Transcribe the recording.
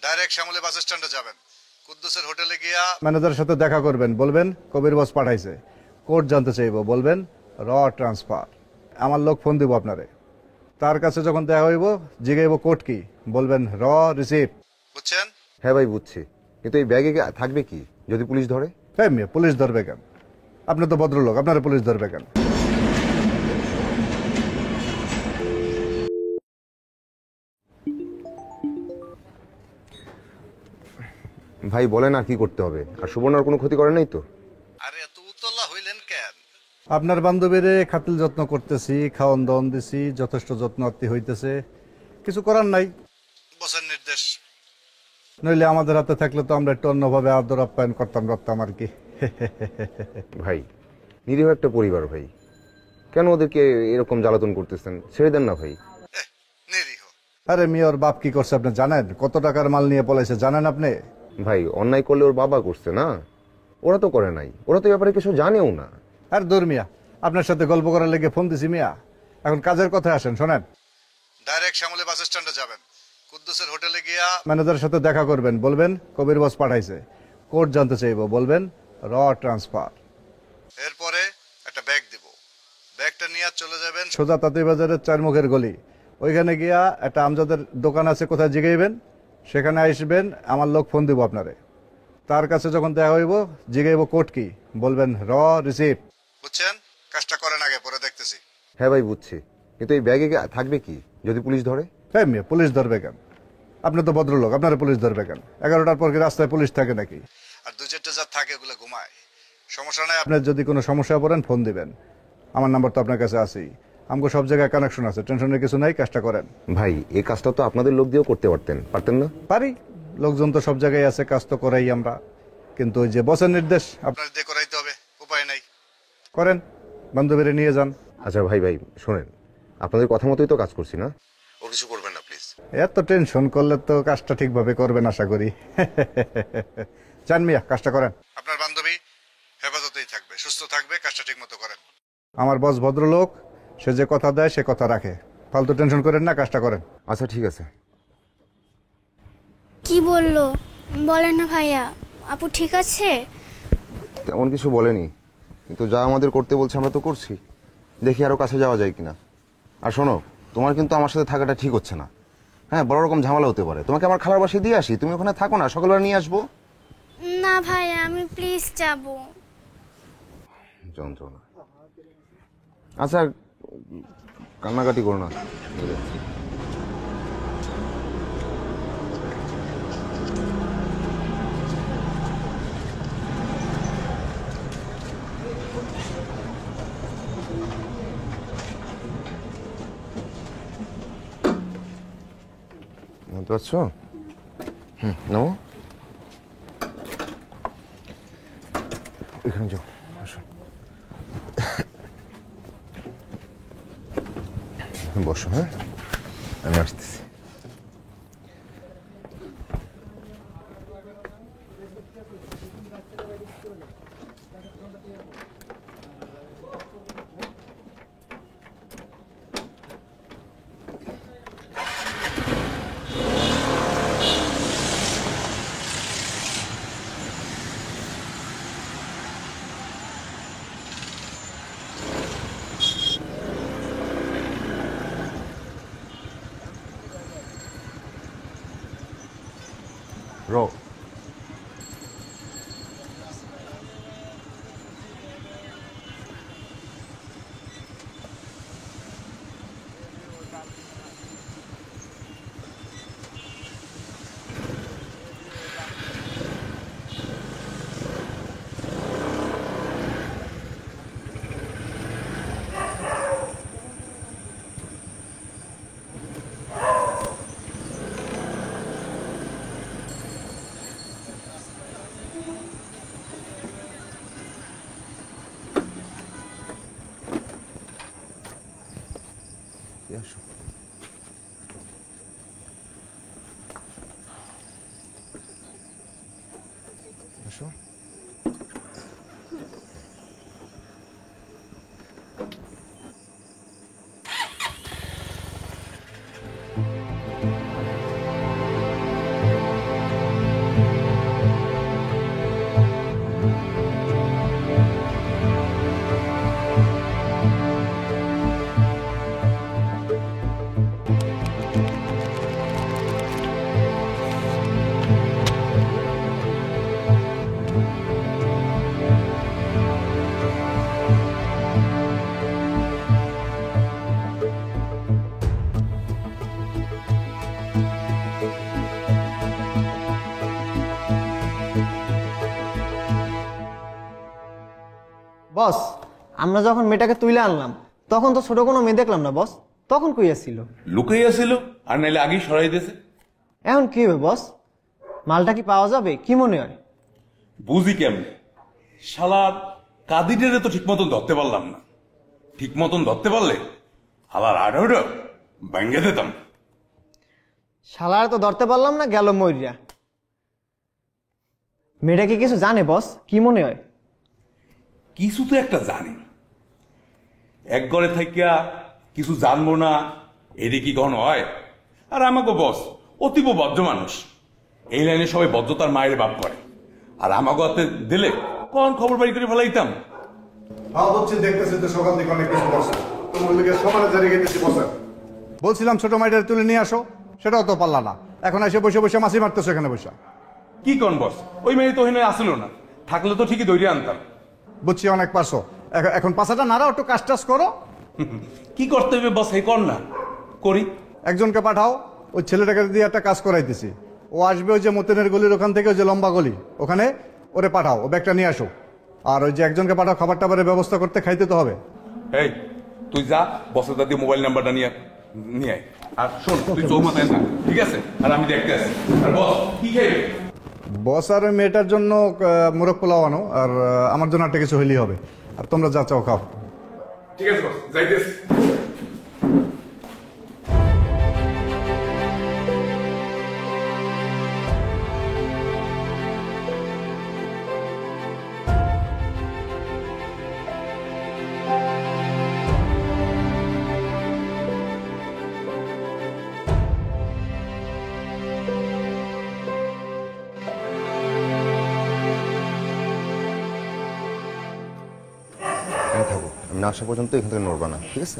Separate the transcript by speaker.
Speaker 1: Direct Shyamoli বাস স্ট্যান্ডে যাবেন। কুদ্দুসের হোটেলে গিয়া ম্যানেজারের সাথে দেখা করবেন, বলবেন কবির বস পাঠাইছে, কোড জানতে চাইবো, বলবেন র ট্রান্সফার। আমার লোক ফোন দিব আপনারে। তার কাছে যখন দেখা হইব জিগাইব কোড কি, বলবেন র রিসিপ্ট। বুঝছেন?
Speaker 2: হ্যাঁ ভাই বুঝছি, কিন্তু এই ব্যাগে থাকবে কি যদি পুলিশ ধরে?
Speaker 1: হ্যাঁ মিয়া, পুলিশ ধরবে কেন? আপনি তো ভদ্রলোক, আপনারা পুলিশ ধরবে কেন?
Speaker 2: ভাই বলেন আর কি করতে হবে? আর সুবর্ণার কোনো ক্ষতি করে নাই তো?
Speaker 1: আরে এত উতলা হইলেন কেন? আপনার বান্ধবীরে খাতিল যত্ন করতেছি, খাওয়ন দাওয়ন দিছি, যথেষ্ট যত্নার্থী হইতেছে, কিছু করার নাই, বসের নির্দেশ। নইলে আমাদের হাতে থাকলে তো আমরা একটু অন্যভাবে আদর আপ্যায়ন করতাম আর কি।
Speaker 2: ভাই নিরীহ একটা পরিবার ভাই, কেন ওদেরকে এরকম জ্বালাতন করতেছেন? ছেড়ে দেন না ভাই।
Speaker 1: নিরীহ? আরে মিয়ার বাপ কি করছে আপনি জানেন? কত টাকার মাল নিয়ে পলাইছে জানেন আপনি?
Speaker 2: ভাই অন্যায় করলে ওর বাবা করছে না, ওরা তো করে নাই, ওরা তো ব্যাপারে কিছু জানেও না।
Speaker 1: আর দূর মিয়া, আপনার সাথে গল্প করার লেগে ফোন দিছি মিয়া। এখন কাজের কথায় আসেন, শোনেন। ডাইরেক্ট শ্যামলী বাস স্ট্যান্ডে যাবেন। কুদ্দুসের হোটেলে গিয়া ম্যানেজারের সাথে দেখা করবেন, বলবেন কবির বস পাঠাইছে, কোড জানতে চাইবো, বলবেন র ট্রান্সফার। এরপরে একটা ব্যাগ দিব, ব্যাগটা নিয়ে চলে যাবেন সোজা তাঁতীবাজারের চারমুখের গলি। ওইখানে গিয়া একটা আমজাদের দোকান আছে, কোথায় জিগাইবেন, সেখানে আসবেন, আমার লোক ফোন দিব আপনারে। তার কাছে যখন দেখা হইব জিগাইব কোড কি, বলবেন র রিসিপ্ট। বুঝছেন? কাজটা করেন আগে, পরে দেখতেছি।
Speaker 2: হ্যাঁ ভাই বুঝছি, কিন্তু এই ব্যাগে থাকবে কি যদি পুলিশ ধরে?
Speaker 1: হ্যাঁ মিয়া, পুলিশ ধরবে কেন? আপনি তো ভদ্রলোক, আপনারা পুলিশ ধরবে কেন? 11টার পর কি রাস্তায় পুলিশ থাকে নাকি? আর 2-4টা যা থাকে ওগুলো ঘুমায়, সমস্যা নাই। আপনার যদি কোনো সমস্যা পড়েন ফোন দিবেন, আমার নাম্বার তো আপনার কাছে আছেই। আমাকে সব জায়গায় কানেকশন আছে, টেনশনের কিছু নাই, কাজটা করেন।
Speaker 2: ভাই এই কাজটা তো আপনাদের লোক দিয়েও করতে পারতেন না?
Speaker 1: পারি, লোকজন তো সব জায়গায় আছে, কাজ তো করাই আমরা, কিন্তু ওই যে বসের নির্দেশ আপনার দিয়ে করাইতে হবে, উপায় নাই। করেন, বান্ধবীরে নিয়ে যান।
Speaker 2: আচ্ছা ভাই ভাই শোনেন, আপনাদের কথা মতোই তো কাজ করছি না, ও কিছু করবেন না প্লিজ।
Speaker 1: এত টেনশন করলে তো কাজটা ঠিকভাবে করবেন আশা করি। চান মিয়া, কাজটা করেন। আপনার বান্ধবী হেফাজতেই থাকবে, সুস্থ থাকবে, কাজটা ঠিক মতো করেন। আমার বস ভদ্রলোক, সে যে কথা দেয় সে কথা রাখে, ফালতু টেনশন করেন না, কাজটা করেন।
Speaker 2: আচ্ছা ঠিক আছে।
Speaker 3: কি বললো বলেন না ভাইয়া, আপু ঠিক আছে?
Speaker 2: তেমন কিছু বলেনি, কিন্তু যা আমাদের করতে বলছে আমরা তো করছি, দেখি আরো কাছে যাওয়া যায় কিনা। আর শোনো, তোমার কিন্তু আমার সাথে থাকাটা ঠিক হচ্ছে না। হ্যাঁ, বড় রকম ঝামেলা হতে পারে। তোমাকে আমার খালার বাসায় দিয়ে আসি, তুমি ওখানে থাকো না, সকালবেলা নিয়ে আসবো।
Speaker 3: না ভাইয়া, আমি প্লিজ যাবো।
Speaker 2: যন্ত্রণা। আচ্ছা কান্নাকাটি করো না। বুঝতে পারছো? নাও এখানে যাও, আসো বসো। হ্যাঁ আমি আসতেছি। রো আসো। আসো।
Speaker 4: বস, আমরা যখন মেয়েটাকে তুলে আনলাম তখন তো ছোট কোনো মেয়ে দেখলাম না বস। তখন কইয়া ছিল
Speaker 5: লুকাইয়া ছিল, আর নাইলে আগেই সরাই দিয়েছে।
Speaker 4: এখন কি হবে বস? মালটা কি পাওয়া যাবে কি মনে হয়?
Speaker 5: বুঝি কেমনে, শালার কাদিরের তো ঠিক মতন ধরতে পারলাম না। ঠিক মতন ধরতে পারলে আবার আড়াউড়া ভেঙে দিতাম।
Speaker 4: শালার তো ধরতে পারলাম না, গেল মইরা। মেয়েটা কি কিছু জানে বস? কি মনে হয়?
Speaker 5: কিছু তো একটা জানি, এক ঘরে থাকিয়া কিছু জানবো না, এটি কি কখনো হয়? আর আমাকে বস অতীব বজ্র মানুষ, এই লাইনে সবাই বজ্রতার মায়ের বাপ করে, আর আমাকে হাতে দিলে কোন খবর বাড়ি করে ফেলাইতাম।
Speaker 1: হ্যাঁ বলছি, দেখতেছি তো সকাল থেকে অনেক কিছু বসে, তোমার লিগে সমানে জারি গেতেছি বসে। বলছিলাম ছোট মাইটার তুলে নিয়ে আসো, সেটাও তো পারলা না। এখন এসে বসে বসে মাছি মারতেছো এখানে বসে।
Speaker 5: কি কোন বস, ওই মেয়ে তো ওখানে আসলো না, থাকলে তো ঠিকই দৌড়ে আনতাম।
Speaker 1: বুঝছি অনেক পারছো, এখন পাশাটা নাড়াও, একটু কাজ টাজ করো।
Speaker 5: কি করতে হবে বস, এই কর না করি।
Speaker 1: একজনকে পাঠাও, ওই ছেলেটাকে দিয়ে একটা কাজ করাইতেছি। ও আসবে ওই যে মতিনের গলির ওখান থেকে, ওই যে লম্বা গলি ওখানে, ওরে পাঠাও, ও ব্যাগটা নিয়ে আসো। আর ওই যে একজনকে পাঠাও খাবার টাবারের ব্যবস্থা করতে, খাইতে তো হবে।
Speaker 5: এই তুই যা, বসের দাদি মোবাইল নাম্বারটা নিয়ে নিয়ে আয়। আর শোন, তুই চৌমাথায় থাক, ঠিক আছে? আর আমি দেখতে আসি। আর বস কি খাইবে?
Speaker 1: বস আর ওই মেয়েটার জন্য মোরগ পোলাও আনো, আর আমার জন্য একটা কিছু হইলেই হবে। আর তোমরা যা চাও খাও।
Speaker 5: ঠিক আছে বস, যাইতেছি।
Speaker 2: এখানে থাকো, আমি না আসা পর্যন্ত এখান থেকে নড়বা না, ঠিক আছে?